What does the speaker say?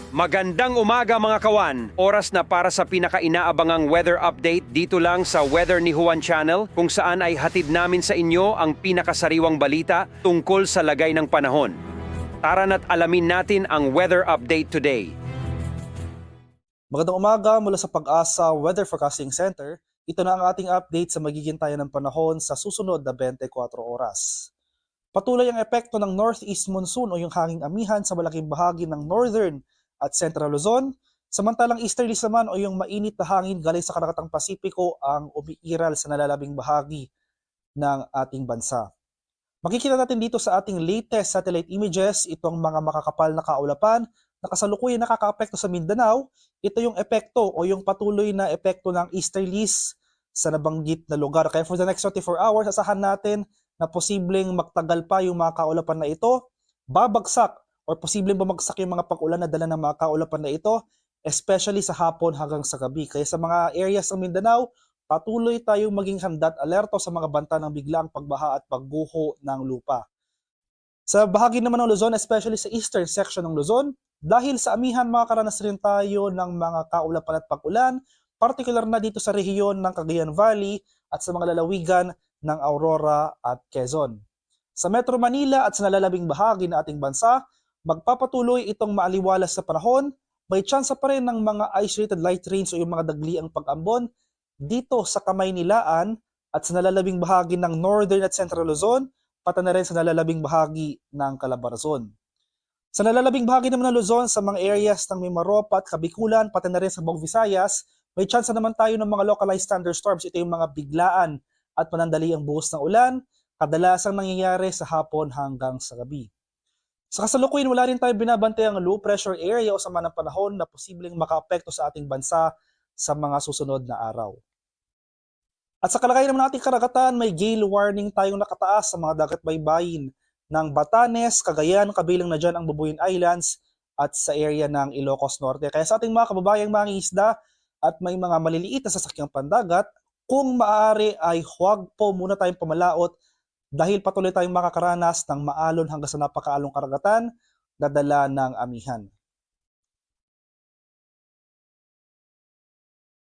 Magandang umaga mga kawan! Oras na para sa pinaka-inaabangang weather update dito lang sa Weather ni Juan Channel kung saan ay hatid namin sa inyo ang pinakasariwang balita tungkol sa lagay ng panahon. Tara na't alamin natin ang weather update today. Magandang umaga mula sa Pag-asa Weather Forecasting Center. Ito na ang ating update sa magiging tayo ng panahon sa susunod na 24 oras. Patuloy ang epekto ng northeast monsoon o yung hanging amihan sa malaking bahagi ng northern at Central Luzon, samantalang easterlies naman o yung mainit na hangin galing sa Karagatang Pasipiko ang umiiral sa nalalabing bahagi ng ating bansa. Makikita natin dito sa ating latest satellite images itong mga makakapal na kaulapan na kasalukuyan nakakaapekto sa Mindanao. Ito yung epekto o yung patuloy na epekto ng easterlies sa nabanggit na lugar. Kaya for the next 24 hours, asahan natin na posibleng magtagal pa yung mga kaulapan na ito, babagsak or posibleng bumagsak yung mga pag-ulan na dala ng mga kaulapan na ito, especially sa hapon hanggang sa gabi. Kaya sa mga areas ng Mindanao, patuloy tayong maging handa at alerto sa mga banta ng biglaang pagbaha at pagguho ng lupa. Sa bahagi naman ng Luzon, especially sa eastern section ng Luzon, dahil sa amihan makakaranas rin tayo ng mga kaulapan at pag-ulan, particular na dito sa rehiyon ng Cagayan Valley at sa mga lalawigan ng Aurora at Quezon. Sa Metro Manila at sa nalalabing bahagi ng ating bansa, magpapatuloy itong maaliwalas sa panahon, may tsansa pa rin ng mga isolated light rains o yung mga dagliang pag-ambon dito sa Kamaynilaan at sa nalalabing bahagi ng Northern at Central Luzon, pati na rin sa nalalabing bahagi ng Calabarzon. Sa nalalabing bahagi naman ng Luzon, sa mga areas ng Mimaropa at Kabikulan, pati na rin sa buong Visayas, may tsansa naman tayo ng mga localized thunderstorms. Ito yung mga biglaan at panandaliang buhos ng ulan, kadalasang nangyayari sa hapon hanggang sa gabi. Sa kasalukuyan, wala rin tayo binabantay ang low pressure area o sama ng panahon na posibleng makaapekto sa ating bansa sa mga susunod na araw. At sa kalagayan naman nating karagatan, may gale warning tayong nakataas sa mga dagat baybayin ng Batanes, Cagayan, kabilang na dyan ang Bubuyan Islands at sa area ng Ilocos Norte. Kaya sa ating mga kababayang mangingisda at may mga maliliit na sasakyang pandagat, kung maaari ay huwag po muna tayong pumalaot dahil patuloy tayong makakaranas ng maalon hanggang sa napakaalong karagatan na dala ng amihan.